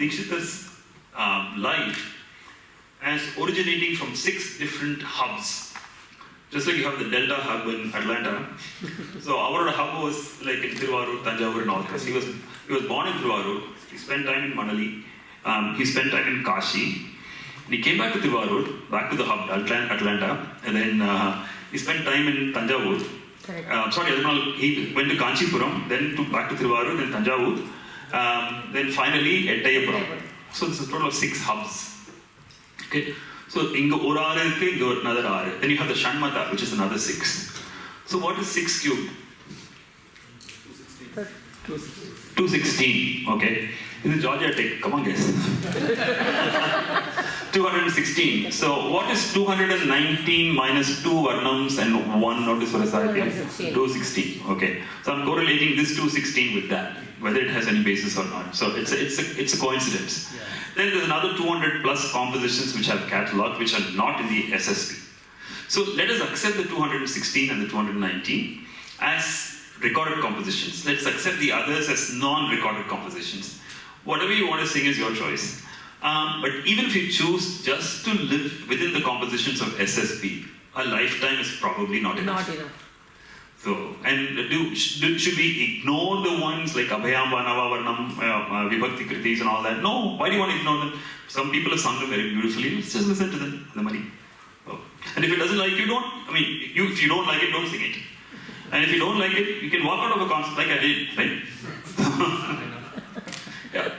Dikshitar's life as originating from 6 different hubs. Just like you have the Delta hub in Atlanta. So our hub was like in Thiruvarur, Tanjavur and all this. He was born in Thiruvarur. He spent time in Manali. He spent time in Kashi. And he came back to Thiruvarur, back to the hub, Atlanta. And then he spent time in Tanjavur. He went to Kanchipuram, then back to Thiruvarur, then Tanjavur. Then finally Ettayapuram. So this is a total of 6 hubs. Okay. So inga or another R. Then you have the Shanmata, which is another 6. So what is 6 cubed? 216. Okay. This is Georgia Tech. Come on, guess. 216. So what is 219 minus 2 Varnams and 1 notice for a 216. Okay. So I'm correlating this 216 with that, whether it has any basis or not. So it's a coincidence. Yeah. Then there's another 200 plus compositions which have catalogued, which are not in the SSP. So let us accept the 216 and the 219 as recorded compositions. Let's accept the others as non-recorded compositions. Whatever you want to sing is your choice. But even if you choose just to live within the compositions of SSP, a lifetime is probably not enough. Not enough. So, and should we ignore the ones like Abhayam, Vanava, Varnam, Vibhakti Kritis and all that? No, why do you want to ignore them? Some people have sung them very beautifully. Let's just listen to them, the money. Oh. And if it doesn't like you, if you don't like it, don't sing it. And if you don't like it, you can walk out of a concert like I did, right? Yeah.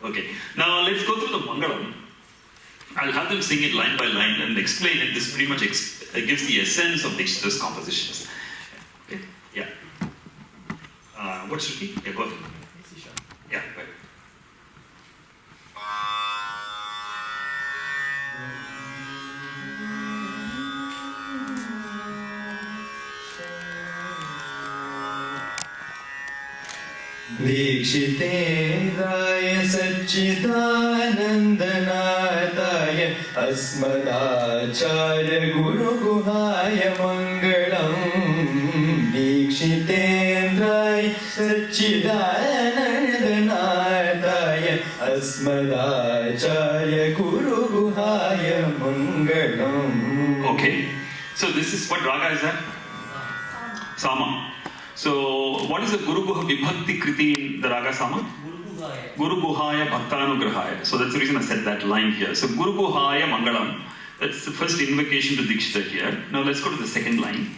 Okay. Now let's go through the Mangalam. I'll have them sing it line by line and explain it. This pretty much gives the essence of Dikshitar's compositions. Okay? Yeah. What's Shruti? Yeah, go ahead. Yeah, go ahead. Dikshitendaya Satchidanandanataya Asmadacharya Guru Guhaya Mangalam. Dikshitendaya Satchidanandanataya Asmadacharya Guru Guhaya Mangalam. Okay, so this is what raga is that? Sama. So, what is the Guru Guha Vibhakti Kriti in the Raga Sama? Guru Guhaya Bhaktanugrahaya. So that's the reason I said that line here. So, Guru Guhaya Mangalam. That's the first invocation to Dikshitar here. Now let's go to the second line.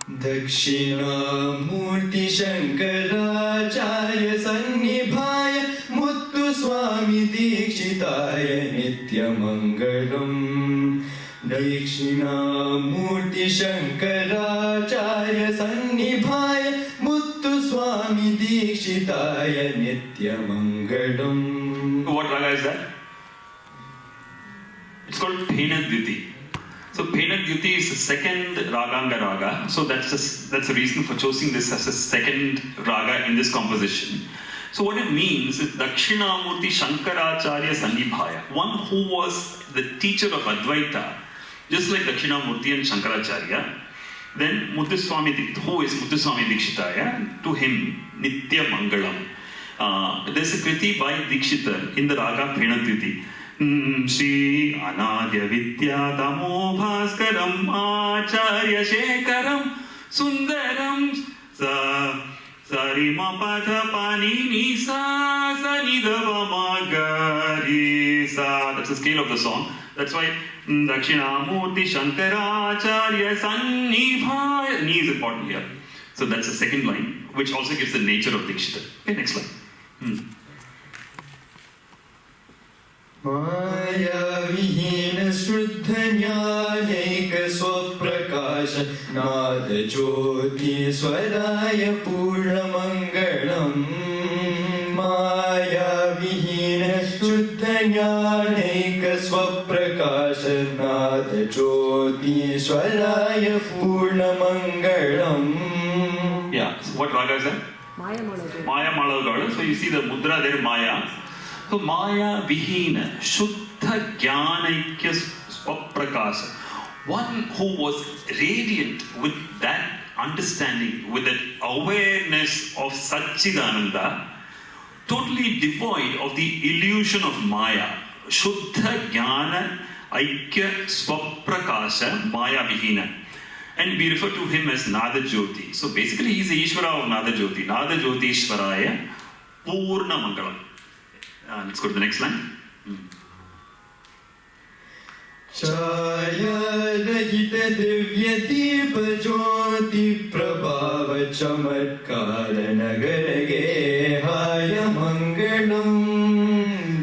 Dakshina Murti Shankaracharya Sannibhaya Muttu Swami Dikshitaya Nitya Mangalam. Dakshina Murti Shankaracharya Sannibhaya Muttu Swami Dikshitaya Nitya Mangalam. What raga is that? It's called Phenadvyuti. So Phenadvyuti is the second raganga raga. So that's the reason for choosing this as a second raga in this composition. So what it means is Dakshinamurti Shankaracharya Sannibhaya, one who was the teacher of Advaita, just like Dakshinamurti and Shankaracharya. Then Muthuswami, who is Muthuswami Dikshitaya, to him Nitya Mangalam. There's a kriti by Dikshitar in the raga Phenadvyuti. Shri Anadya Vidya Tamo Bhaskaram Acharya Shekaram Sundaram Sarima Patha Panini Sa Sanidava Magari Sa. That's the scale of the song. That's why Dakshinamurti Shankaracharya Sannibhaya. Ni is important here. So that's the second line, which also gives the nature of Dikshitar. Okay, next line. Maya Vihina Shuddhanyanika Swaprakasha Nada Jyoti Swaraya Purna Mangalam. Maya Vihina Shuddhanyanika Swaprakasha Nada Jyoti Swaraya Purna Mangalam. Yeah, so what raga is that? Maya Malagadal. So you see the mudra there, Maya. So Maya Vihina Shuddha Jnanaikya Swaprakasa. One who was radiant with that understanding, with that awareness of Satchidananda, totally devoid of the illusion of Maya. Shuddha Jnana Aikya Swaprakasha Maya Vihina. And we refer to him as Nada Jyoti. So basically he is the Ishvara of Nada Jyoti. Nada Jyoti Ishvaraya Purna Mangalam. Let's go to the next line. Chaya Rahita Divya Deepa Jyoti Prabhava Chamatkara Nagara Gehaya Mangalam.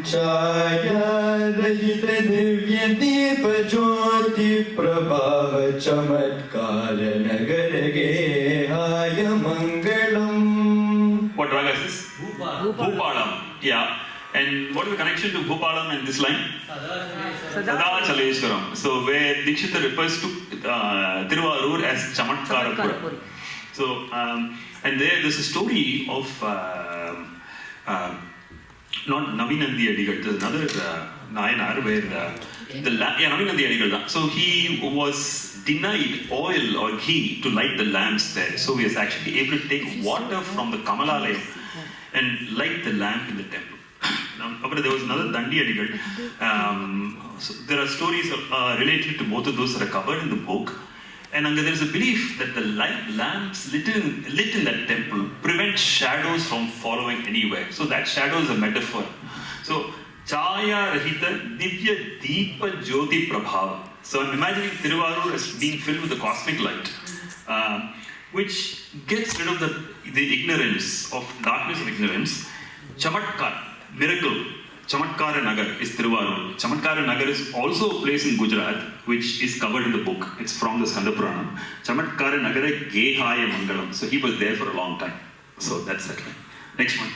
Chaya Rahita Divya Deepa Jyoti Prabhava Chamatkara Nagara Gehaya Mangalam. What raga is this? Bhupalam. Yeah. And what is the connection to Bhupalam and this line? Sadachaleshwaram. So where Dikshitar refers to Tiruvarur as Chamatkarapura. So and there's a story of not Navinandi Adigal. There's another Nayanar where Navinandi Adigal. So he was denied oil or ghee to light the lamps there. So he was actually able to take water from the Kamalalaya and light the lamp in the temple. Now, there was another Dandi Adigal. So there are stories related to both of those that are covered in the book. And there is a belief that the lamps lit in that temple prevent shadows from following anywhere. So that shadow is a metaphor. So, Chaya Rahita Divya Deepa Jyoti Prabhava. So I'm imagining Tiruvarur as being filled with the cosmic light, which gets rid of the ignorance of darkness of ignorance. Chamatkar, miracle. Chamatkara Nagar is Tiruvarur. Chamatkara Nagar is also a place in Gujarat, which is covered in the book. It's from the Skanda Purana. Chamatkara Nagara Gehaya Mangalam. So he was there for a long time. So that's that line. Next one.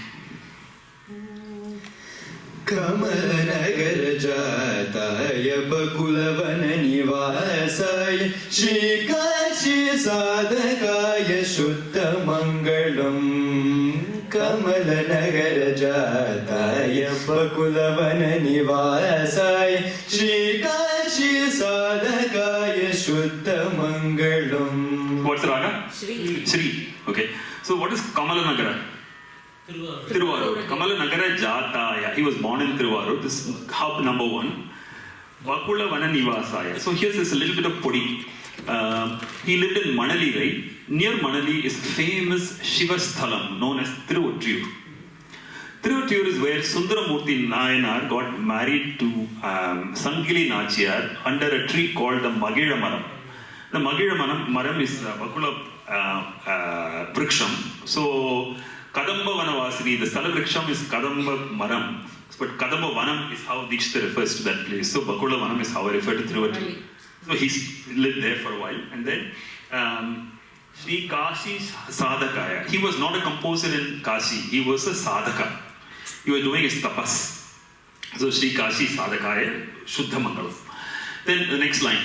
Kamala Nagar Jataya Bakulavana Nivasaya Shri Kashi Sadakaya Shuddha Mangalam. Kamala Nagar Jataya Bakulavana Nivasaya Shri Kashi Sadakaya Shuddha Mangalam. What's the raga? Shri. Okay. So what is Kamala Nagara? Tiruvarur. Kamala Nagara Jataya. He was born in Tiruvarur. This is hub number 1. Vakula Vana Nivasaya. So here's this little bit of podi. He lived in Manali, right? Near Manali is famous Shiva Sthalam known as Tiruvuttur. Tiruvuttur is where Sundaramurti Nayanar got married to Sangili Nachiyar under a tree called the Magila Maram. The Magila Maram is Vakula Vriksham. So Kadamba Vanavasini, the Sthala Vriksham is Kadamba Maram. But Kadamba Vanam is how Dikshitar refers to that place. So Bakula Vanam is how I refer to Tiruvuttur. So he lived there for a while. And then Sri Kashi Sadakaya. He was not a composer in Kashi. He was a sadhaka. He was doing his tapas. So Sri Kashi Sadakaya Shuddha Mangalam. Then the next line.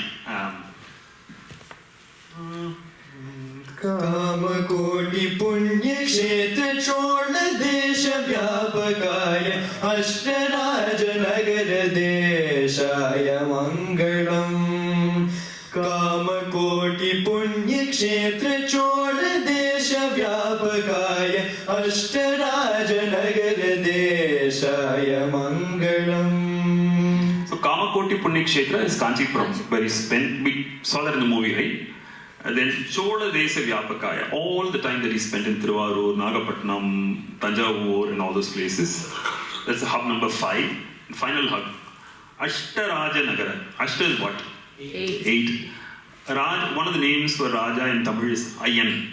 Kamakoti Punya Kshetra Chola Desha Vyapakaya Ashtaraja Nagara Deshaya Mangalam. Kamakoti Punya Kshetra Chola Desha Vyapakaya Ashtaraja Nagara Deshaya Mangalam. So Kamakoti Punya Kshetra is Kanchipuram, where he spent. We saw that in the movie, right? And then Chola Desa Vyapakaya, all the time that he spent in Tiruvarur, Nagapattinam, Tanjavur and all those places. That's hub number 5. And final hub. Ashtaraja Nagara. Ashta is what? 8. One of the names for Raja in Tamil is Ayyan.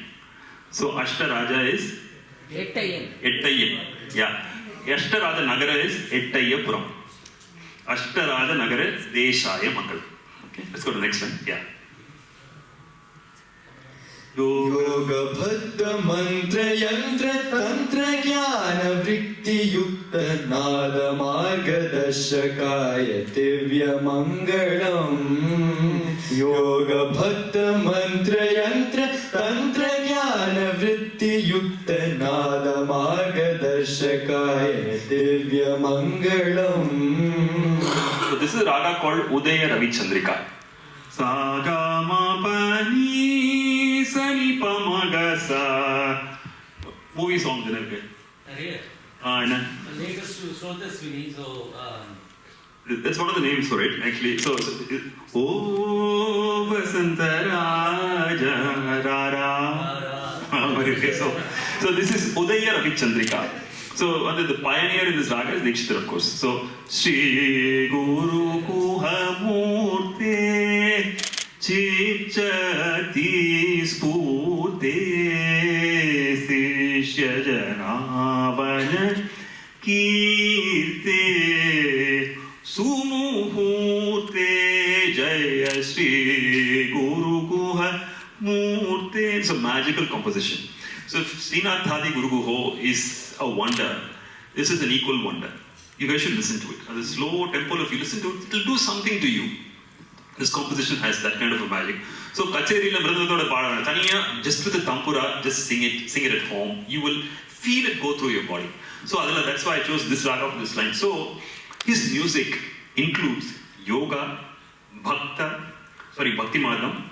So Ashtaraja is? Ettayyan. Yeah. Ashtaraja Nagara is Ettayyapuram. Ashtaraja Nagara Deshaya Mangalam. Okay, let's go to the next one. Yeah. Yoga Bhatta Mantra Yantra Tantra Jnana Vritti Yukta Nada Marga Dashakaya Divya Mangalam. Yoga Bhatta Mantra Yantra Tantra Jnana Vritti Yukta Nada Marga Dashakaya Divya Mangalam. So this is a raga called Udaya Ravi Chandrika. Saga ma pani sani pa ma ga sa. Movie songs in it. Latest to Srotaswini, so That's one of the names for it, actually. So Oh Vasanta Raja Rara. So this is Udaya Ravi Chandrika. So the pioneer in this raga is Dikshitar, of course. So Shri Guru Kuhamurte Chichati Spurte Sishya Janavana Kirte Sumuhurte Jaya Shri Guru Kuhamurte. It's a magical composition. So Srinath Thadi Guru Guho is a wonder. This is an equal wonder. You guys should listen to it. As a slow tempo, if you listen to it, it will do something to you. This composition has that kind of a magic. So Kacheri la Mridangatoda paadana thaniya, just with the tampura, just sing it at home. You will feel it go through your body. So that's why I chose this raga of this line. So his music includes yoga, bhakti margam,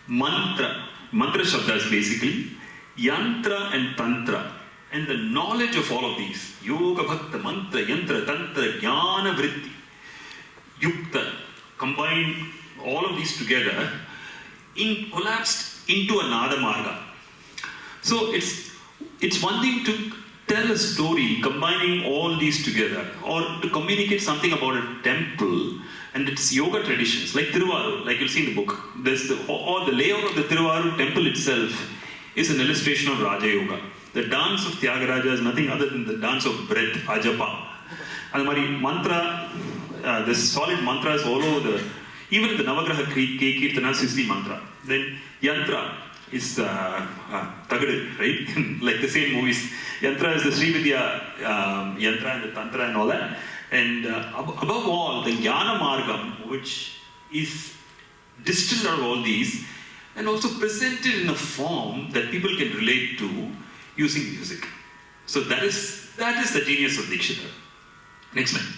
mantra shabdas basically, yantra and tantra, and the knowledge of all of these, yoga, bhakta, mantra, yantra, tantra, jnana, vritti, yukta, combine all of these together, collapsed into a nada marga. So it's one thing to tell a story combining all these together, or to communicate something about a temple and its yoga traditions, like Tiruvarur, like you'll see in the book. There's or the layout of the Tiruvarur temple itself is an illustration of Raja Yoga. The dance of Tyagaraja is nothing other than the dance of breath, ajapa. And mantra, there's solid mantras all over even the Navagraha Kirtanas is the mantra. Then yantra is Tagadu, right? Like the same movies. Yantra is the Srividya yantra and the tantra and all that. And above all, the Jnana Margam, which is distilled out of all these, and also presented in a form that people can relate to using music. So that is the genius of Dikshitar. Next line.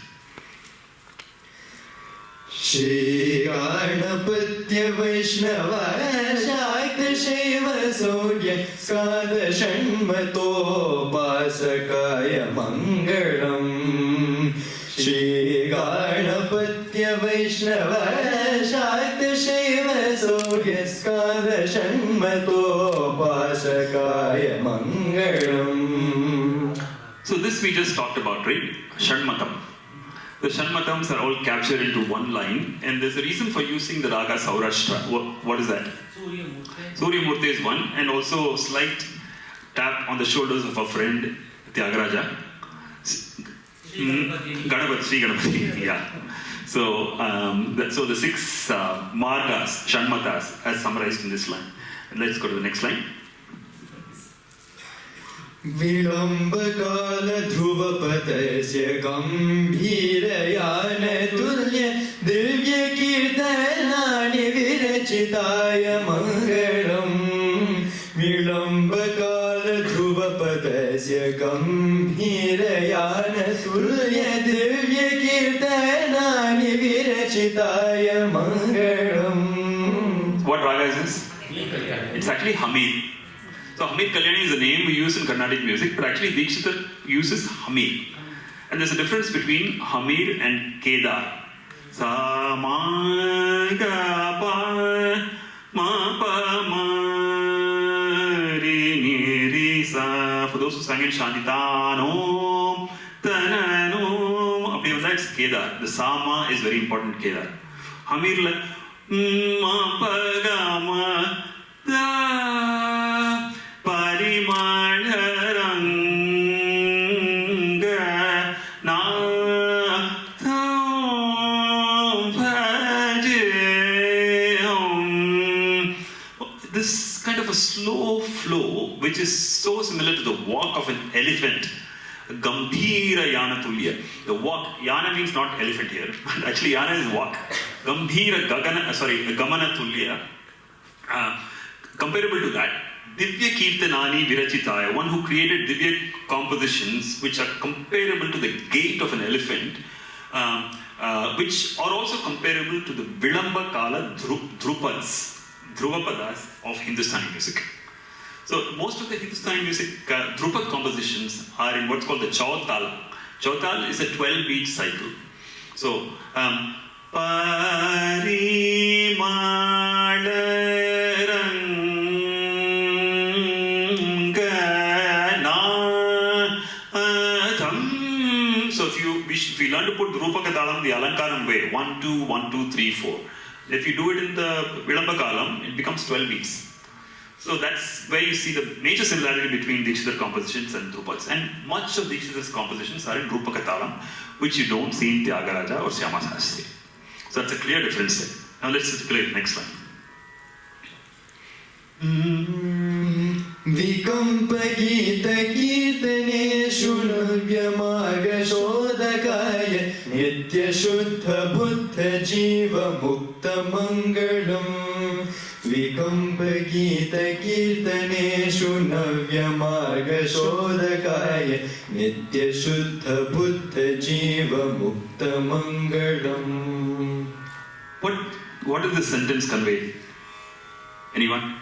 Shri Ganapatya Vaishnava Shakta Shiva Surya Skada Shanmato Pasakaya Mangalam. Shri Ganapatya Vaishnava Shakta Shiva Surya Skada Shanmato Pasakaya Mangalam. So this we just talked about, right? Shanmatam. The Shanmatams are all captured into one line, and there's a reason for using the raga Saurashtra. What is that? Surya Murti is one, and also slight tap on the shoulders of a friend, Tyagaraja. Ganapati, Sri Ganapati, yeah. So, so the 6 margas, Shanmatas, as summarized in this line. And let's go to the next line. विलम्बकाल ध्रुवपतस्य गम्भीरयान तुल्य दिव्य कीर्तनानि विरचिताय मङ्गलम् विलम्बकाल ध्रुवपतस्य गम्भीरयान तुल्य दिव्य कीर्तनानि विरचिताय मङ्गलम्. What raga is this? It's actually Hamir. So Hamir Kalyani is a name we use in Carnatic music, but actually Dikshitar uses Hamir. And there's a difference between Hamir and Kedar. Sa ma ga pa ma pa ma re ni re sa. For those who sang in Shantitano, Tanano, that's Kedar. The Sama is very important, Kedar. Hamir like ma pa ga ma da. This kind of a slow flow, which is so similar to the walk of an elephant, Gambhira Yana Tulya. The walk, Yana means not elephant here, but actually Yana is walk. Gambhira Gamana Tulya. Comparable to that, Divya Kirtanani Virachitaya, one who created Divya compositions which are comparable to the gait of an elephant, which are also comparable to the Vilamba Kala Dhruvapadas of Hindustani music. So most of the Hindustani music Dhrupad compositions are in what's called the Chautal. Chautal is a 12-beat cycle. So so if you learn to put Drupakatalam the Alankaram way, 1, 2, 1, 2, 3, 4. If you do it in the Vilambakalam, it becomes 12 beats. So that's where you see the major similarity between Dikshitar compositions and Drupads. And much of Dikshitar's compositions are in Drupakatalam, which you don't see in Tyagaraja or Syama Sastri. So that's a clear difference there. Now let's just play it next line. Vikampagita kirtaneshu navyamagashodakaya nitya shuddha buddha jiva mukta mangalam. Vikampagita kirtaneshu navyamagashodakaya nitya shuddha buddha jiva mukta mangalam. What does this sentence convey? Anyone?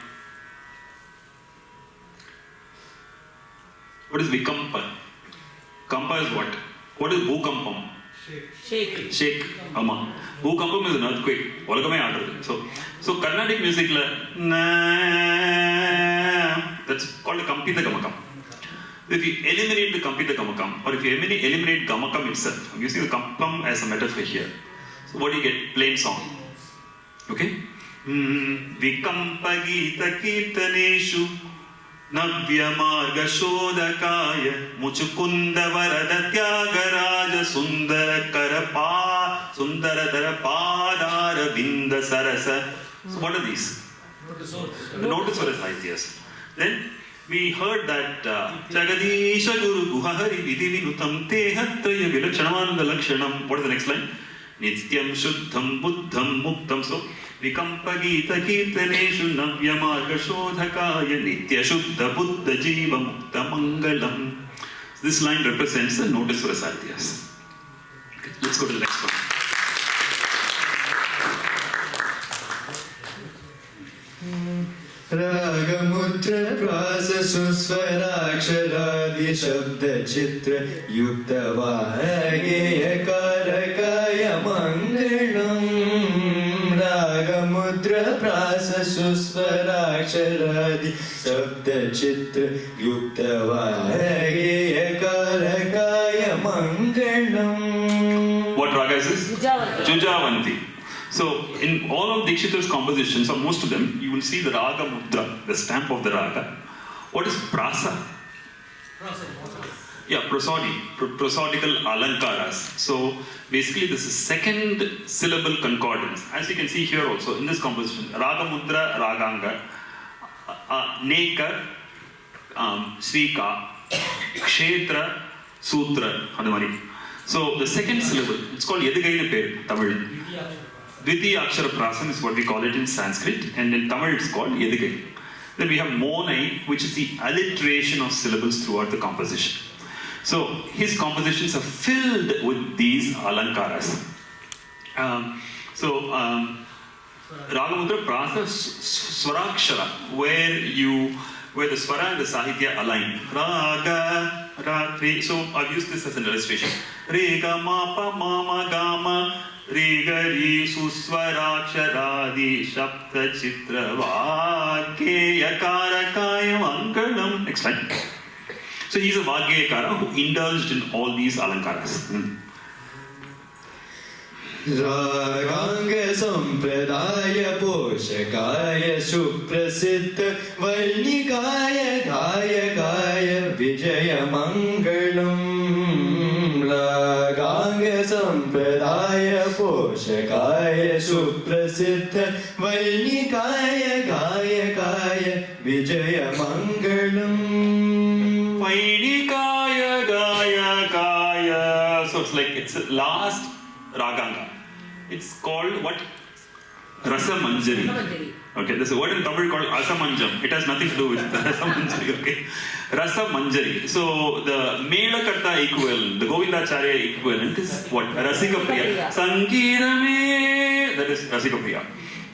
What is Vikampa? Kampa is what? What is Bhukampam? Shake. Amma. Bhukampam is an earthquake. So Carnatic music, that's called a Kampita Gamakam. If you eliminate the Kampita Gamakam, or if you eliminate Gamakam itself, I'm using the Kampam as a metaphor here. So what do you get? Plain song. Okay? Vikampa Gita Kirtaneshu Navyamarga Shodakaya Muchukunda Varada Tyagaraja Sundaradara Padara Vinda Sarasa. So what are these? The notice for his ideas. Then we heard that Jagadisha Guru Guhahari Vidivinutam Tehatraya Vilakshanamanda Lakshanam. What is the next line? Nityam Shuddham Buddham Muktam. So Vikampagita Kirtaneshu Navyamarga Shodhakaya Nitya Shuddha Buddha Jiva Mukta Mangalam. This line represents the notice for his ideas. Okay, let's go to the next one. Ragamutra Prasa Suswarakshara Shabda Chitra Yukta Vahageya Karakaya Mangalam. Ragamutra Prasa Suswarakshara Shabda Chitra Yukta Vahageya Karakaya Mangalam. What raga is this? Jujavanti. So, in all of Dikshitar's compositions, or most of them, you will see the raga mudra, the stamp of the raga. What is prasa? Yeah, prosodical alankaras. So, basically, this is second syllable concordance. As you can see here also, in this composition, raga mudra, raganga, nekar, srika, kshetra, sutra, adamari. So, the second syllable, it's called yedigaina per, Tamil. Dvitiya Akshara Prasam is what we call it in Sanskrit, and in Tamil it's called Yedigai. Then we have Monai, which is the alliteration of syllables throughout the composition. So his compositions are filled with these alankaras. Ragamudra Prasa Swarakshara, where the swara and the sahitya align. Raga, Re. So I've used this as an illustration. Re, ga, ma, pa, ma, ma, ga, ma. Rigari Suswarakshadadi Shapta Chitra Vagyekarakaya Mangalam. Next line. So he's a Vagyekara who indulged in all these alankaras. Raganga Sampradaya Poshakaya Suprasiddha Valnikaya Gaya Gaya Vijaya Mangalam. Raganga Sampradaya Poshakaya Suprasiddha Valnikaya Gaya Gaya Vijaya Mangalam. Valnikaya Gaya Gaya. So it's like it's the last Raganga. It's called what? Rasamanjari. Okay, there's a word in Tamil called Asamanjam. It has nothing to do with Rasamanjari, okay? Rasamanjari. So the Melakarta equivalent, the Govindacharya equivalent is what? Rasika Priya. Sangeetame, that is Rasika Priya.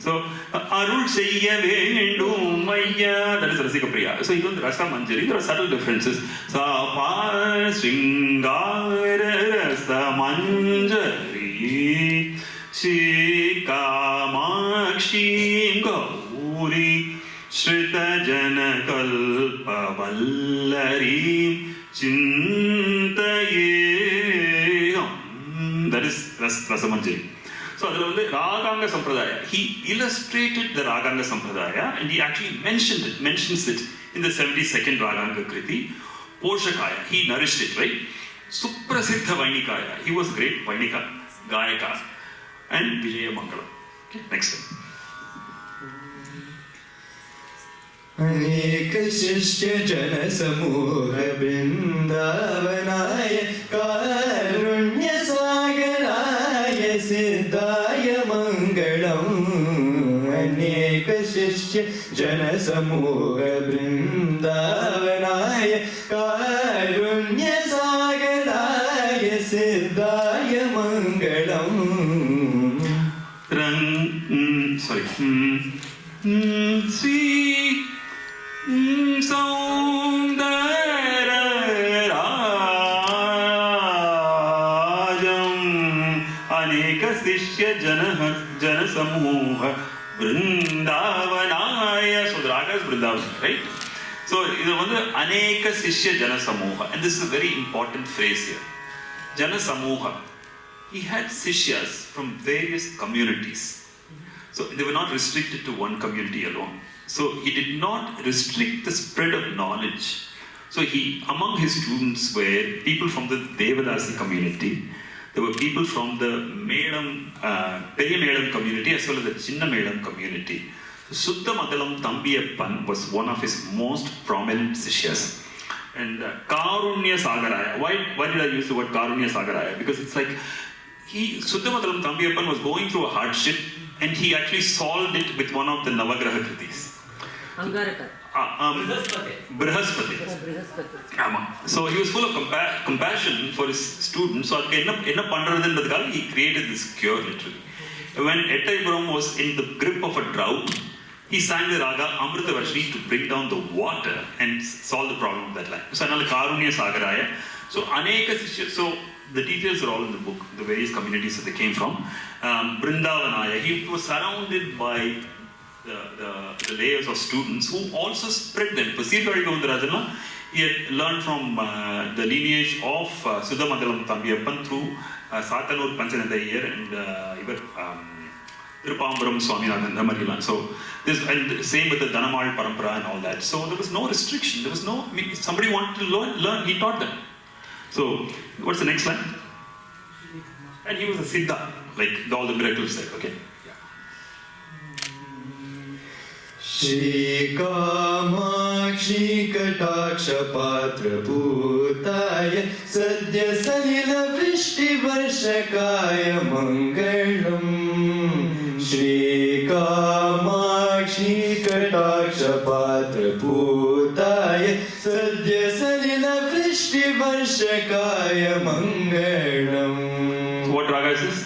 So Arul Seyya Vendum Maya, that is Rasika Priya. So even the Rasa Manjari, there are subtle differences. Sa Pa Sringara Rasa Manjari Shikamakshim Gauri Shrita Janakalpa Vallarim Chintaye. That is Rasamanjari. So the Raganga Sampradaya, he illustrated the Raganga Sampradaya and he actually mentions it in the 72nd Raganga Kriti. Poshakaya, he nourished it, right? Suprasiddha Vainikaya, he was great Vainika, Gayaka, and Vijaya Mangalam. Okay, next one. अनेक शिष्य जन समूह वृंदावनाय कारुण्य सागराय सिद्धाय मंगलम् अनेक शिष्य जन समूह वृंदावनाय कारुण्य सागराय सिद्धाय मंगलम् Jana Samuha Vrindavanaya. So the raga is Vrindavan, right? So you know the Aneka Sishya Jana Samuha, and this is a very important phrase here. Jana Samuha. He had Sishyas from various communities. So they were not restricted to one community alone. So he did not restrict the spread of knowledge. So among his students were people from the Devadasi community. There were people from the Periya Medam community as well as the Chinna Medam community. Sutta Mangalam Thambiyappan was one of his most prominent Sishyas. And Karunya Sagaraya. Why did I use the word Karunya Sagaraya? Because it's like Sutta Mangalam Thambiyappan was going through a hardship and he actually solved it with one of the Navagraha Kritis. Angaraka. Brihaspati. So he was full of compassion for his students. So he created this cure literally. When Ettaipuram was in the grip of a drought, he sang the raga Amrita Varshini to bring down the water and solve the problem of that land. So another Karunya Sagaraya. So Aneka Sishya, so the details are all in the book, the various communities that they came from. Vrindavanaya, he was surrounded by the layers of students who also spread them. He had learned from the lineage of Sudhamangalam Thambiyappan through Satanur Panchanandayar and Tirupambaram Swaminathan Marilan. So this, and same with the Dhanamal Parampara and all that. So there was no restriction. There was no, somebody wanted to learn, he taught them. So what's the next line? And he was a Siddha, like all the miracles said. Okay. Shri Kamakshi Kataksha Patra Bhutaya Sadhya Salila Vrishti Varshakaya Mangalam Shri Kamakshi Kataksha Patra Bhutaya Sadhya Salila Vrishti Varshakaya Mangalam. What raga is this?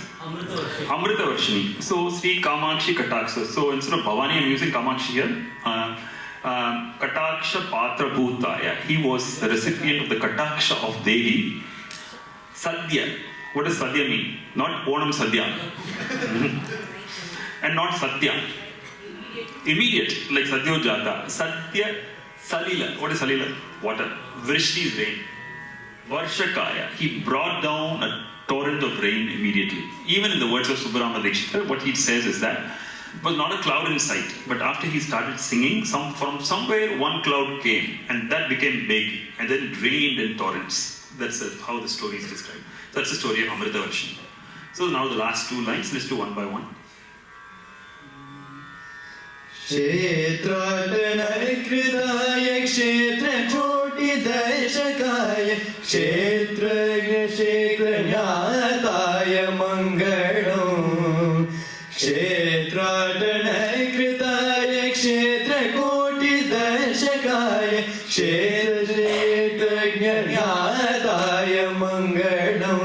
Amrita Varshini. So Sri Kamakshi Kataksha. So instead of Bhavani, I'm using Kamakshi here. Kataksha Patra Bhutaya. He was the recipient of the Kataksha of Devi. Sadhya. What does Sadhya mean? Not Onam Sadhya. And not Satya. Immediate, like Sadhyo Jata. Satya Salila. What is Salila? Water. Vrishti is rain. Varshakaya. He brought down a torrent of rain immediately. Even in the words of Subbarama Dikshitar, what he says is that it was not a cloud in sight, but after he started singing, from somewhere one cloud came, and that became big, and then it rained in torrents. That's how the story is described. So that's the story of Amrita Varshini. So now the last two lines, let's do one by one. Kshetratanakritaya kshetra choti darshakaya kshetragna kshetranyataya mangalam kshetratanakritaya kshetra koti darshakaya kshetranyataya mangalam.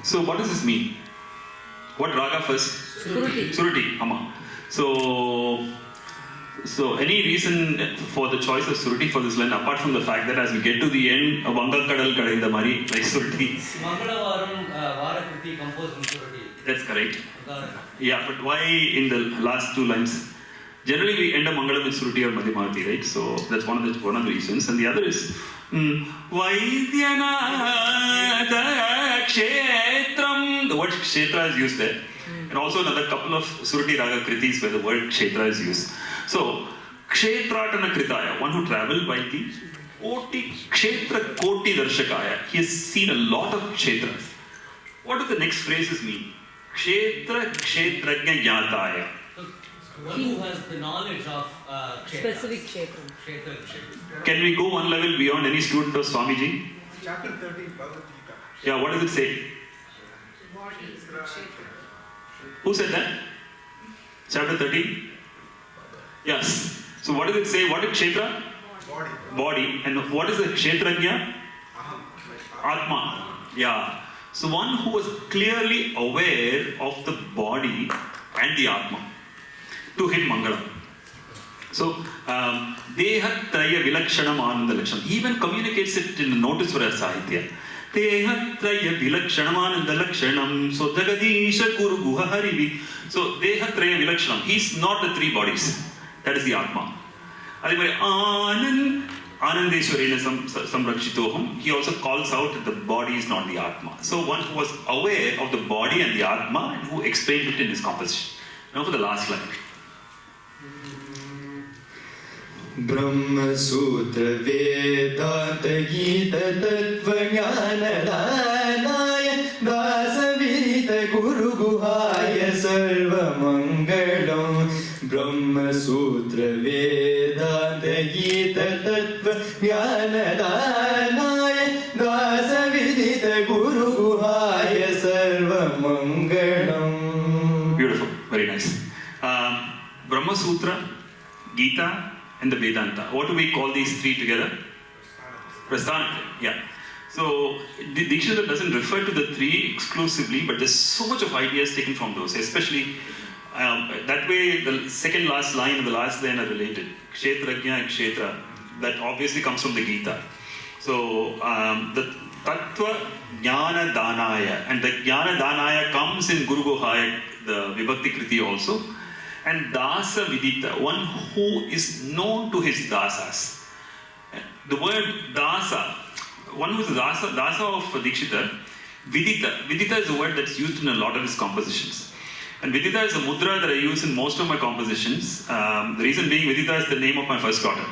So what does this mean? What raga first? Suruti. Suruti, Amma. So any reason for the choice of Suruti for this line, apart from the fact that as we get to the end, Vanga Kadal Kadainda Mari, like Suruti. Mangalawaram Varakriti composed in Suruti. That's correct. Yeah, but why in the last two lines? Generally we end up Mangalam with Suruti or Madhyamarti, right? So that's one of the reasons. And the other is Vaidyanatha Kshetram. The word Kshetra is used there. And also another couple of Suruti Raga Kritis where the word Kshetra is used. So, Kshetratana Kritaya, one who travelled by the Kshetra Koti Darshakaya. He has seen a lot of Kshetras. What do the next phrases mean? Kshetra Kshetrajna Yataya. One who has the knowledge of Specific Kshetra. Can we go one level beyond any student of Swamiji? Chapter 13, Bhagavad Gita. Yeah, what does it say? Who said that? Chapter 13? Yes. So what does it say? What is Kshetra? Body. And what is the Kshetrajna? Atma. Yeah. So one who was clearly aware of the body and the Atma. To him Mangalam. So, Dehatraya Vilakshanam Ananda Lakshanam. He even communicates it in the notice for a Sahitya. Dehatraya Vilakshanam Ananda Lakshanam. So, Jagadisha Kuru Guha Harivi. So, Dehatraya Vilakshanam. He's not the three bodies. That is the Atma. Anandeshwarena Samrakshitoham. He also calls out that the body is not the Atma. So, one who was aware of the body and the Atma and who explained it in his composition. Now for the last line. Brahma Sutra Vedanta Gita Tattva Jnana Dhanaya Dasa Vidita Guru Guhaya Sarva Mangalam. Brahma Sutra Vedanta Gita Tattva Jnana Dhanaya Dasa Vidita Guru Guhaya Sarva Mangalam. Beautiful, very nice. Brahma Sutra, Gita, and the Vedanta. What do we call these three together? Prasthana. Yeah. So Dikshitar doesn't refer to the three exclusively, but there's so much of ideas taken from those, especially that way the second last line and the last line are related. Kshetrajna and Kshetra. That obviously comes from the Gita. So the Tattva Jnana Dhanaya, and the Jnana Dhanaya comes in Guru Guhaya, the Vibhakti Kriti also. And Dasa Vidita, one who is known to his Dasas. The word Dasa, one who is Dasa of Dikshitar, Vidita is a word that's used in a lot of his compositions. And Vidita is a mudra that I use in most of my compositions. The reason being, Vidita is the name of my first daughter.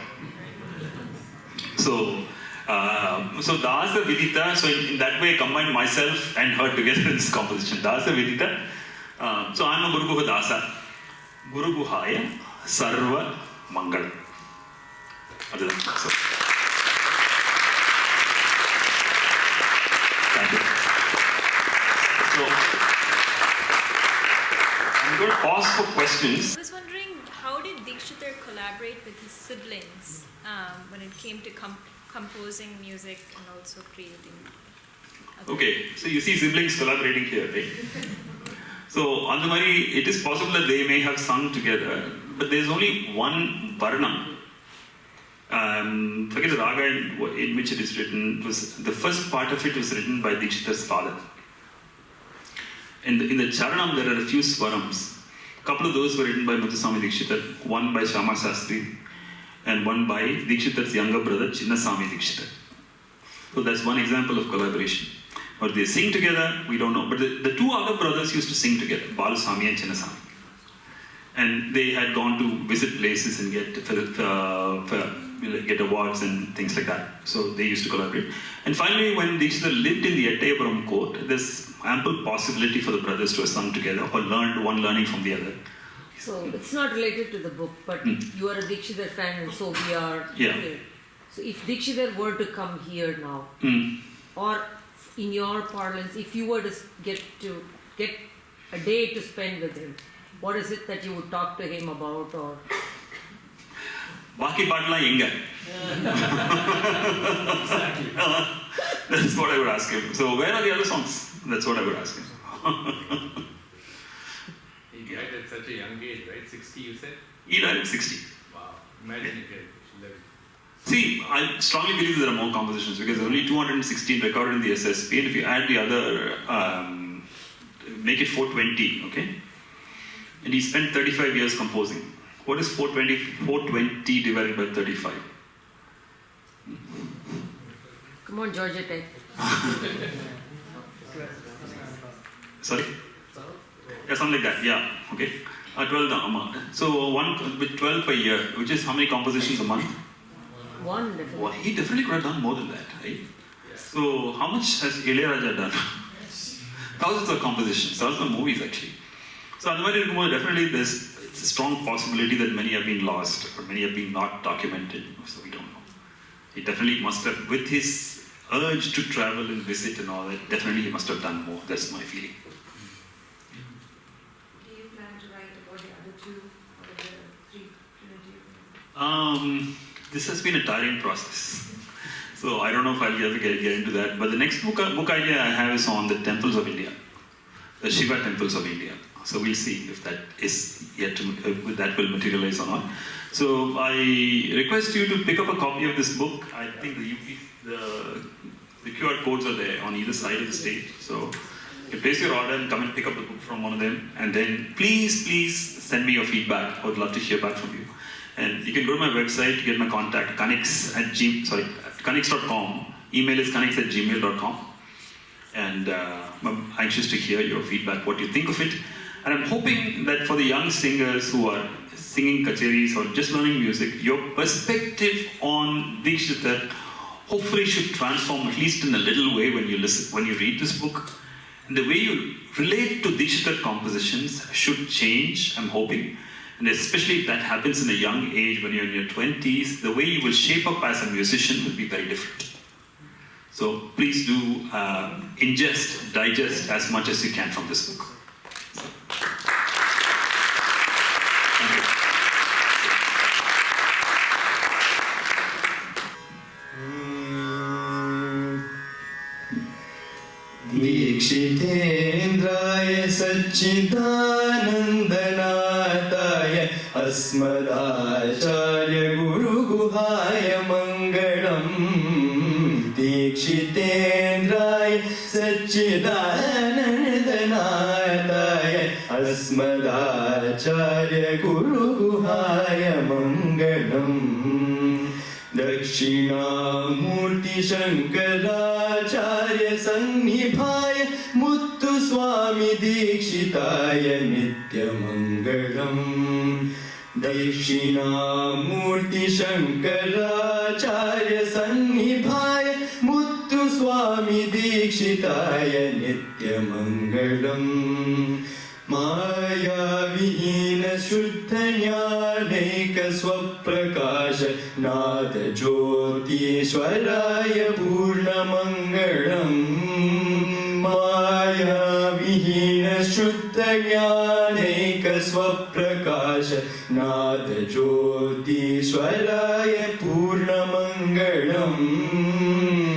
So Dasa Vidita, so in that way I combine myself and her together in this composition. Dasa Vidita. So I'm a Guru Guha Dasa. Guru Guhaya Sarva Mangalam. So, thank you. So, I'm going to pause for questions. I was wondering, how did Dikshitar collaborate with his siblings when it came to composing music and also creating? Okay, so you see siblings collaborating here, right? So, Andamari, it is possible that they may have sung together, but there is only one Varna. Forget the raga in which it is written. The first part of it was written by Dikshitar's father. In the Charanam, there are a few Swarams. A couple of those were written by Muthuswami Dikshitar, one by Shama Shastri, and one by Dikshitar's younger brother, Chinnaswami Dikshitar. So that's one example of collaboration. Or they sing together, we don't know. But the two other brothers used to sing together, Balaswami and Chinnaswami. And they had gone to visit places and get awards and things like that. So they used to collaborate. And finally, when Dikshitar lived in the Ettayapuram court, there's ample possibility for the brothers to have sung together or learned one learning from the other. So it's not related to the book, but you are a Dikshitar fan and so we are here. So if Dikshitar were to come here now, or in your parlance, if you were to get a day to spend with him, what is it that you would talk to him about? Or Baki Padla Inga. Exactly. That's what I would ask him. So where are the other songs? That's what I would ask him. He died at such a young age, right? 60, you said? He died at 60. Wow. Imagine if he had lived. See, I strongly believe there are more compositions because only 216 recorded in the SSP, and if you add the other, make it 420, okay? And he spent 35 years composing. What is 420 divided by 35? Come on, Georgia Tech. Sorry? Yeah, something like that, yeah, okay. 12 so with 12 per year, which is how many compositions a month? One, definitely. Well, he definitely could have done more than that, right? So how much has Ilayaraja done? Thousands of compositions, thousands of movies actually. So definitely it's a strong possibility that many have been lost or many have been not documented, so we don't know. He definitely must have, with his urge to travel and visit and all that, definitely he must have done more. That's my feeling. Do you plan to write about the other two or the three trilogy? This has been a tiring process. So I don't know if I'll ever get into that. But the next book idea I have is on the temples of India, the Shiva temples of India. So we'll see if that is yet to, that will materialize or not. So I request you to pick up a copy of this book. I think the QR codes are there on either side of the stage. So you place your order and come and pick up the book from one of them. And then please send me your feedback. I would love to hear back from you. And you can go to my website to get my contact, Kanniks.com. Email is kanniks@gmail.com. And I'm anxious to hear your feedback, what you think of it. And I'm hoping that for the young singers who are singing kacheris or just learning music, your perspective on Dikshitar hopefully should transform at least in a little way when you read this book. And the way you relate to Dikshitar compositions should change, I'm hoping. And especially if that happens in a young age, when you're in your 20s, the way you will shape up as a musician will be very different. So please do digest as much as you can from this book. Thank you. Dikshitendraya Satchidanandanataya Asmadacharya Guru Guhaya Mangalam. Dikshitendraya Satchidanandanataya Asmadacharya Guru Guhaya Mangalam. Dakshinamurti Shankaracharya Sannibhaya Muttu Swami Dikshitaya Nityamangalam. Dakshinamurti Shankaracharya Sannibhaya Muttu Swami Dikshitaya Nityamangalam. Maya Vihina Shuddha Jnanaika Swaprakasha Nada Jyotishwaraya Purna Mangalam. Maya Vihina Shuddha Jnanaika Swaprakasha Nada Jyotishwaraya Purna Mangalam.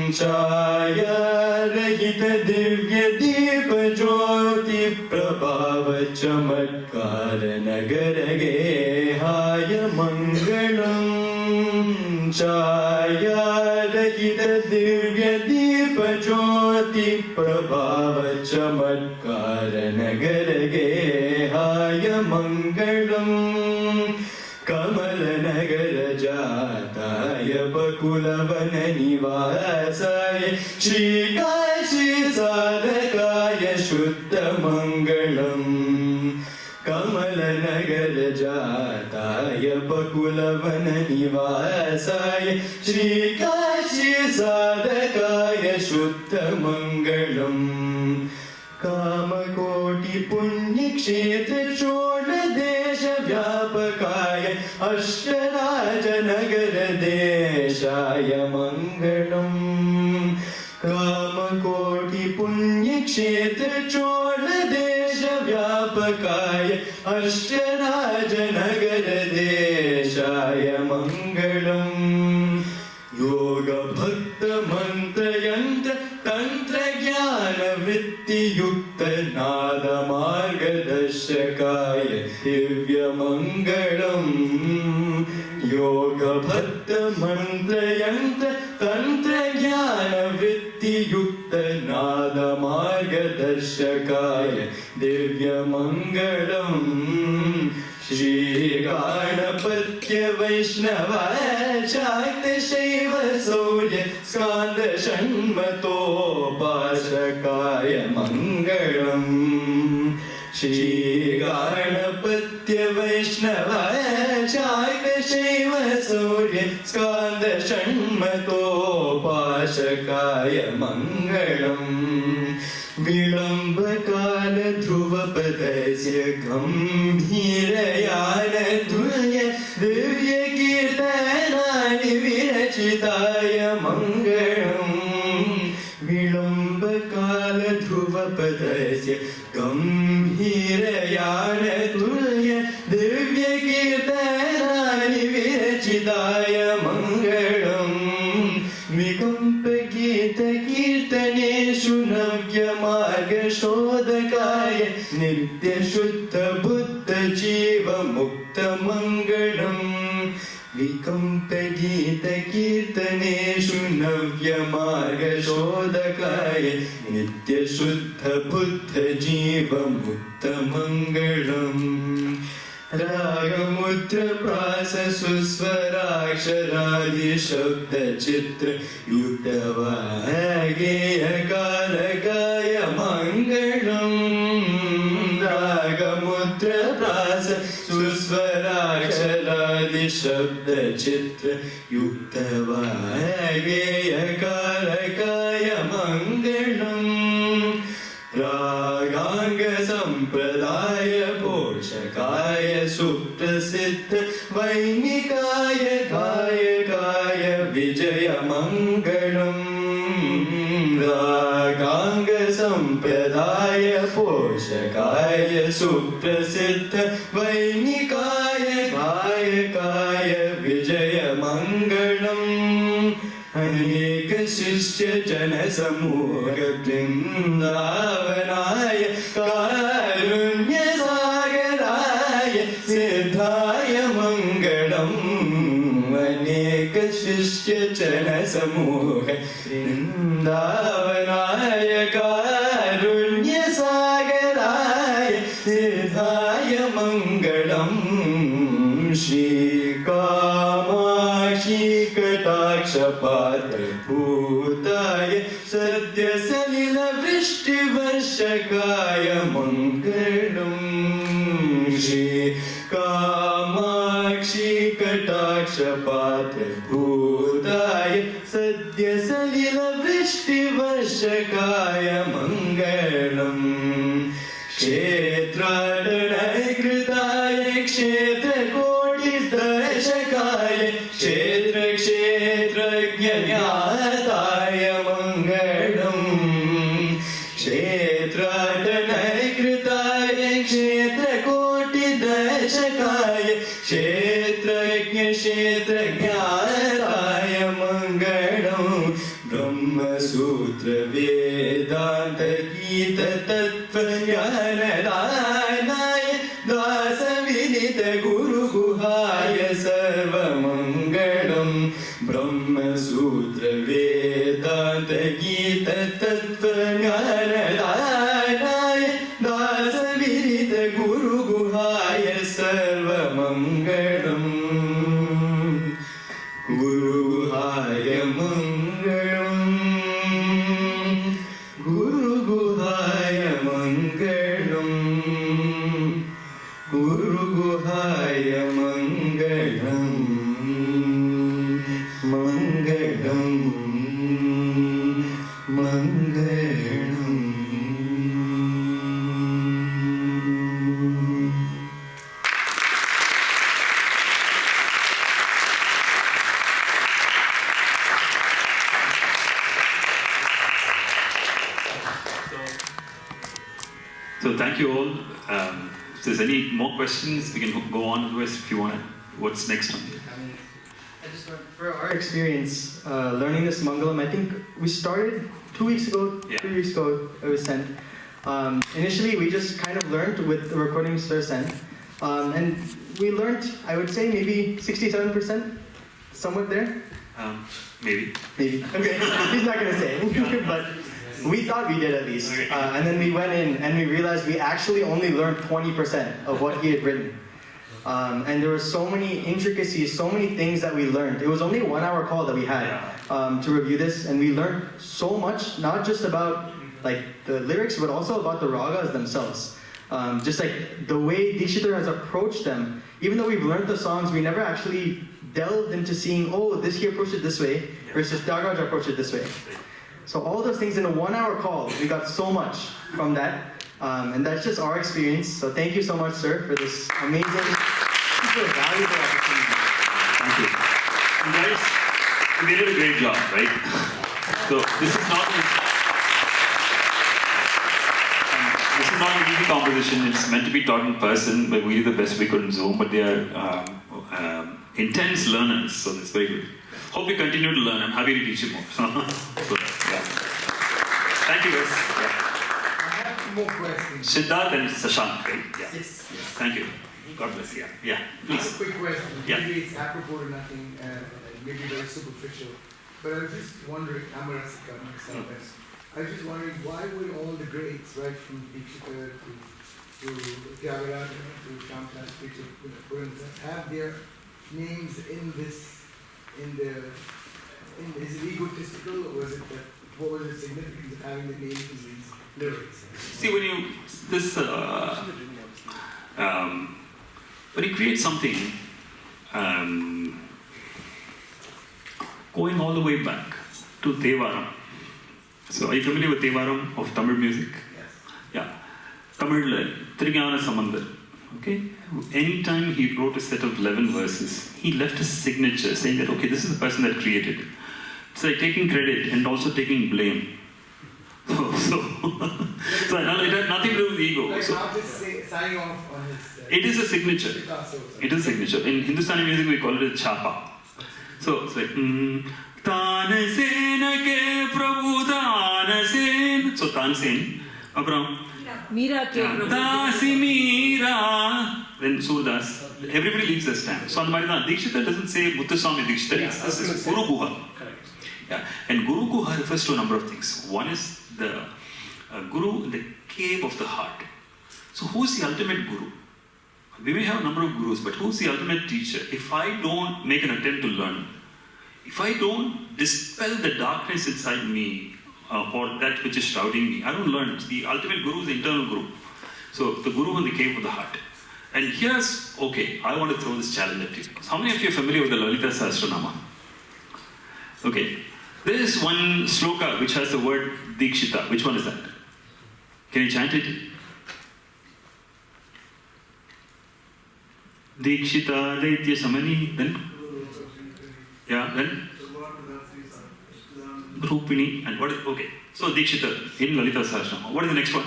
Chaya Rahita Divya Deepa Jyoti Prabhava Chamatkara Nagara Gehaya Mangalam. Chaya Rahita Divya Deepa Jyoti Prabhava Chamatkara Nagara Gehaya Mangalam. Kamala Nagara Jataya Bakulavana Nivasaya Shri Kashi Sadakaya Shuddha Mangalam. Kamala Nagara Jataya Bakulavana Nivasaya Shri Kashi Sadakaya Shuddha Mangalam. Kamakoti Punya Kshetra Chola Desha Vyapakaya Ashtaraja Nagara Deshaya Mangalam. Kamakoti Punya Kshetra Chola Desha Vyapakaya Ashtaraja Nagara Deshaya Mangalam. Yoga Bhakta Mantra Yantra Tantra Jnana Vitta वृत्तियुक्तनादमार्गदर्शकाय दिव्यमङ्गलम् योगभक्तमन्त्रयन्त्र तन्त्रज्ञानवृत्तियुक्तनादमार्गदर्शकाय दिव्यमङ्गलम् श्रीगणपत्य वैष्णवाचार्यशैव सौर्य स्कान्दषण्मतोपासकाय मङ्गलम् श्रीगणपत्य वैष्णवाचार्यशैव सौर्य स्कान्दषण्मतोपासकाय मङ्गलम् विलम्बकाल ध्रुवपदस्य गम्भीरयानतुल्य दिव्यकीर्तनानि विरचिताय मङ्गलम् विलम्बकाल ध्रुवपदस्य गम्भीरयानतुल्य दिव्यकीर्तनानि विरचिताय मङ्गलम् विकम्पगीतकीर्तनेषु नव्यमार्गशोधकाय नित्यशुद्धबुद्धजीवमुक्तमङ्गलम् विकम्पगीतकीर्तनेषु नव्यमार्गशोधकाय नित्यशुद्धबुद्धजीवमुक्तमङ्गलम् रागमुद्रप्रास सुस्वराक्षरादिशब्दचित्र युक्तवागेयकालकाय मङ्गलम् रागमुद्रप्रास सुस्वराक्षरादिशब्दचित्र युक्तवागेयकालकाय मङ्गलम् रागाङ्गसम्प्रदाय पोषकाय सुप्रसिद्ध वैनिकाय गायकाय विजयमङ्गलम् रागाङ्गसम्प्रदाय पोषकाय सुप्रसिद्ध वैनिकाय गायकाय विजयमङ्गलम् अनेक शिष्य जनसमूह वृन्दावनाय कारुण्यसागराय सिद्धाय मङ्गलम् अनेक शिष्य जनसमूह वृन्दावनाय कारुण्यसागराय सिद्धाय मङ्गलम् श्रीकामाक्षी कटाक्षपात्रभूताय सद्यसलिलवृष्टिवर्षकाय मङ्गलम् श्रीकामाक्षी कटाक्षपात्रभूताय सद्यसलिलवृष्टिवर्षकाय मङ्गलम् क्षेत्राटनकृताय क्षेत्रकोटिदर्शकाय क्षेत्रज्ञाताय मङ्गलम् क्षेत्राटनकृताय क्षेत्रकोटिदर्शकाय क्षेत्रज्ञाताय मङ्गलम् ब्रह्मसूत्रवेदान्तगीततत्त्वज्ञानदानाय दासविदितगुरुगुहाय सर्वमङ्गलम् ब्रह्मसूत्रवेदान्तगीततत्त्वज्ञानदानाय दासविदितगुरुगुहाय सर्वमङ्गलम् गुरुगुहाय मङ्गलम् गुरुगुहाय मङ्गलम् गुरुगुहाय मङ्गलम् मङ्गलम् मङ्गलम् So thank you all. If there's any more questions, we can go on with if you want. What's next on? I just want, for our experience learning this Mangalam, I think we started 2 weeks ago, Yeah. 3 weeks ago, it was sent. Initially, we just kind of learned with the recordings Sir sent. And we learned, I would say, maybe 67%, somewhat there. Maybe. Maybe. Okay, he's not going to say. But we thought we did at least. Okay. And then we went in and we realized we actually only learned 20% of what he had written. And there were so many intricacies, so many things that we learned. It was only a 1 hour call that we had to review this, and we learned so much, not just about like the lyrics, but also about the ragas themselves. Just like the way Dikshitar has approached them. Even though we've learned the songs, we never actually delved into seeing, oh, this he approached it this way, versus Tyagaraja approached it this way. So all those things in a 1 hour call, we got so much from that. And that's just our experience. So thank you so much, sir, for this amazing, super valuable opportunity. Thank you. You guys, you did a great job, right? So this is not an easy composition. It's meant to be taught in person, but we did the best we could in Zoom. But they are intense learners, so that's very good. Hope you continue to learn. I'm happy to teach you more. So, yeah. Thank you, guys. Yeah. I have two more questions. Siddharth and Sashank, right? Yeah. Yes. Thank you. God bless you. Yeah. I have a Please. quick question. Yeah. Maybe it's apropos to nothing, maybe very superficial. But I was just wondering, I'm a Rasika myself. I was just wondering, why would all the greats, right from Dikshitar to Tyagaraja to Shamshan, to Purandara, have their names in this, is it egotistical, or was it that, what was the significance of having the names in these lyrics? See, when you create something, going all the way back to Tevaram. So, are you familiar with Tevaram of Tamil music? Yes. Yeah. Tamil Trigana Samandar. Okay? Anytime he wrote a set of 11 verses, he left a signature saying that, okay, this is the person that created. It's like taking credit and also taking blame. So it had nothing to do with ego. Like So, not just signing off on his... it is a signature. Picasso. It is a signature. In Hindustani music, we call it a chapa. So it's like, Tanasena ke Prabhu Tanasen. So Tansen, Abram. Meera ke Prabhu. Dasi Meera. Then Surdas. Everybody leaves the stamp. So on Marina, Dikshitar doesn't say Muthuswami Dikshitar. This is Guru Guha. Yeah. And Guru Guha refers to a number of things. One is the Guru in the cave of the heart. So who's the ultimate Guru? We may have a number of gurus, but who's the ultimate teacher? If I don't make an attempt to learn, if I don't dispel the darkness inside me, or that which is shrouding me, I don't learn. The ultimate guru is the internal guru. So the guru in the cave of the heart. And here's, okay, I want to throw this challenge at you. How many of you are familiar with the Lalita Sahasranama? Okay. There is one sloka which has the word Dikshita. Which one is that? Can you chant it? Dikshita Daitya Samani. Then? Yeah, then? Rupini. And what is, okay. So Dikshita in Lalita Sahasranama. What is the next one?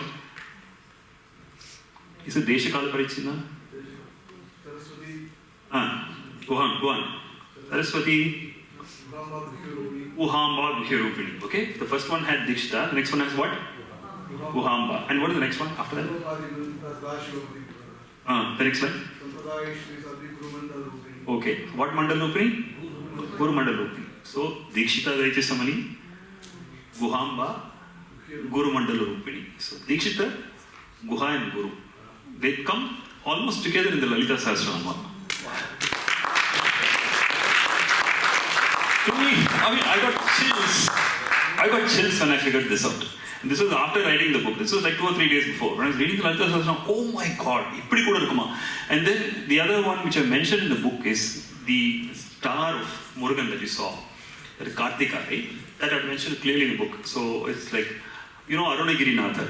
Is it Deshakala Parichina? Go on. Saraswati. Uhamba Bhirupini. Okay? The first one had Dikshita. The next one has what? Uhamba. And what is the next one after that? The next one? Okay. What Mandalupini? Guru Mandalupini. So, Dikshita Daitya Samani, Guhamba, Guru Mandalupini. So, Dikshita, Guha and Guru. They come almost together in the Lalita Sahasranama. To me, I got chills when I figured this out. And this was after writing the book. This was like 2 or 3 days before. When I was reading the Lalita Sahasranama, oh my God, ippadi kuda irukuma. And then the other one which I mentioned in the book is the star of Murugan that you saw, that is Kartika, right? That I mentioned clearly in the book. So it's like, you know Arunagirinathar,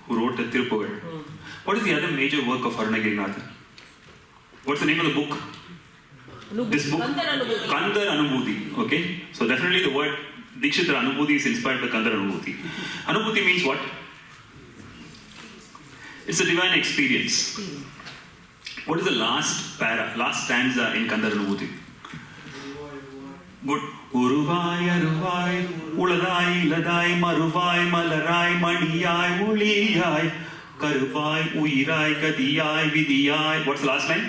who wrote the Tirupugal. What is the other major work of Arunagirinathar? What's the name of the book? This book? Kandar Anubhuti. Okay? So definitely the word Dikshitar Anubhuti is inspired by Kandar Anubhuti. Anubhuti means what? It's a divine experience. What is the last stanza in Kandar Anubhuti? Good. உருவாய் அருவாய் உளதாய் இலதாய் மறுவாய் மலராய் மணியாய் ஒளியாய் கருவாய் உயிராய் கதியாய் விதியாய். What's the last line?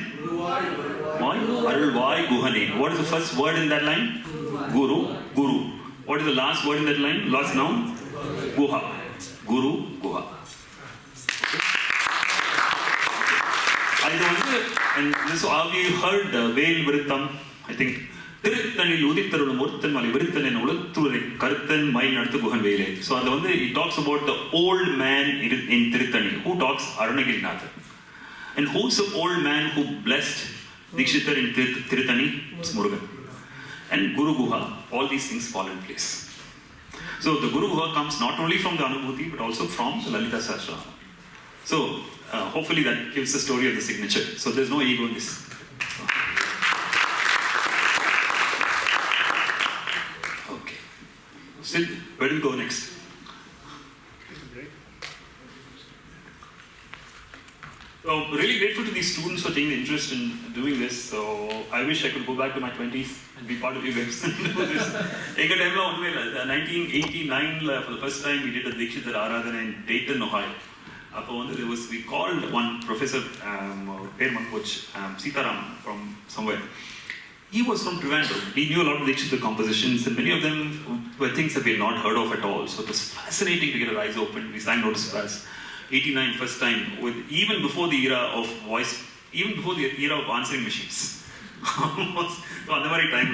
Why? Arulvai Guhane. What is the first word in that line? Guru. Guru. What is the last word in that line? Last noun? Guha. Guru. Guha. And this have you heard Veil Vritam? I think. திருத்தனில் உதித்தருளும் ஒருத்தன் மலை விருத்தனின் உளத்துறை கருத்தன் மயில் நடத்து குகன் வேலே. So அது வந்து it talks about the old man in Tirthani. Who talks? Arunagirinathar. And who's the old man who blessed Dikshitar in Tirthani? It's Murugan. And Guru Guha, all these things fall in place. So the Guru Guha comes not only from the Anubhuti but also from the Lalita Sahasra. So hopefully that gives the story of the signature. So there's no ego in this. Okay. Still, where do we go next? So really grateful to these students for taking the interest in doing this. So I wish I could go back to my 20s and be part of you guys and do this. In 1989, for the first time, we did a Dikshitar Aradhana in Dayton, Ohio. We called one professor, Sitaram, from somewhere. He was from Trivandrum. He knew a lot of Dikshitar compositions, and many of them were things that we had not heard of at all. So it was fascinating to get our eyes open. We sang Notice Brass. 89 first time, with even before the era of voice, even before the era of answering machines. So on the very time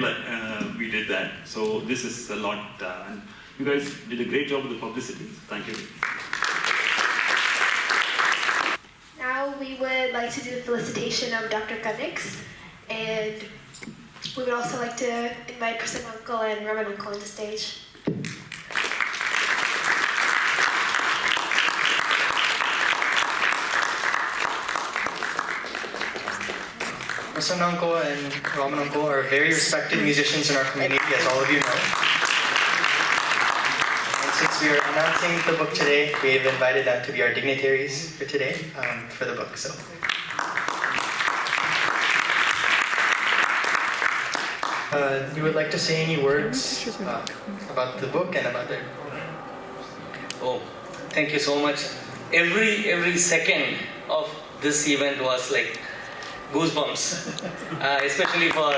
we did that. So this is a lot, and you guys did a great job with the publicity. Thank you. Now we would like to do the felicitation of Dr. Kanniks, and we would also like to invite Person Uncle and Reverend Uncle on the stage. Prasanna Uncle and Raman Uncle are very respected musicians in our community, as all of you know. And since we are announcing the book today, we have invited them to be our dignitaries for today, for the book. So, you would like to say any words about the book and about their... Oh, thank you so much. Every second of this event was like goosebumps, especially for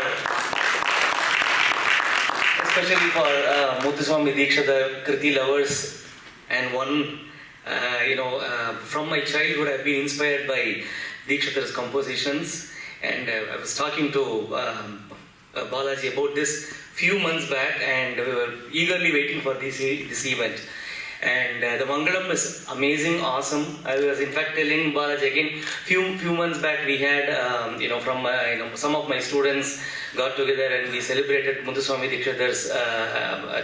Muthuswami Dikshitar Kriti lovers. And one, from my childhood, I've been inspired by Dikshitar's compositions. And I was talking to Balaji about this few months back, and we were eagerly waiting for this event. And the Mangalam is amazing, awesome. I was in fact telling Balaji again, few months back we had, some of my students got together and we celebrated Muthuswami Dikshitar's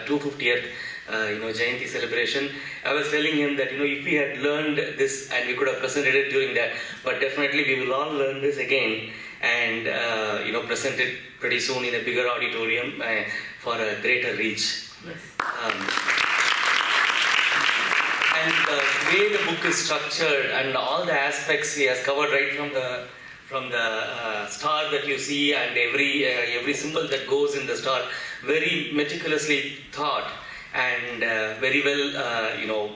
250th Jayanti celebration. I was telling him that if we had learned this and we could have presented it during that, but definitely we will all learn this again and present it pretty soon in a bigger auditorium for a greater reach. Yes. And the way the book is structured and all the aspects he has covered right from the star that you see and every symbol that goes in the star, very meticulously thought and very well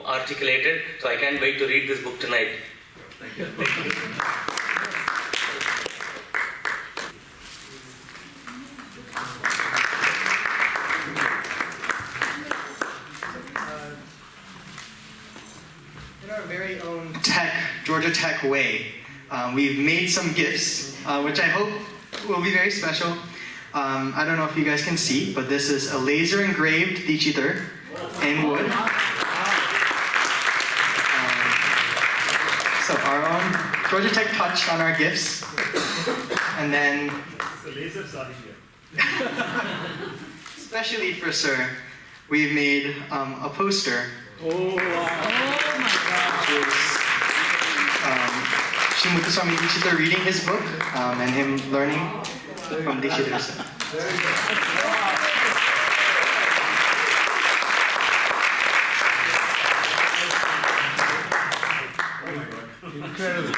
articulated. So I can't wait to read this book tonight. Thank you. Thank you. Very own Georgia Tech way. We've made some gifts, which I hope will be very special. I don't know if you guys can see, but this is a laser engraved Dikshitar in wood. So our own Georgia Tech touch on our gifts. And then, The lasers are here. especially for Sir, we've made a poster. Oh, wow. Shri Muthuswami Dikshitar reading his book and him learning from Dikshitar. Incredible.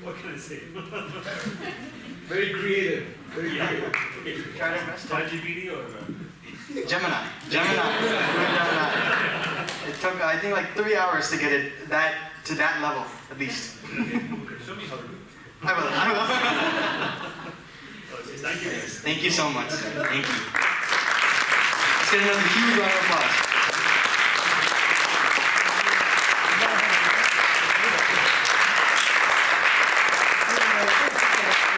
What can I say? Very creative. Very creative. ChatGPT or Gemini. Gemini. It took, I think, like 3 hours to get it to that level, at least. show me how to do it. I will. Okay, thank you. Thank you so much. Thank you. Let's get another huge round of applause.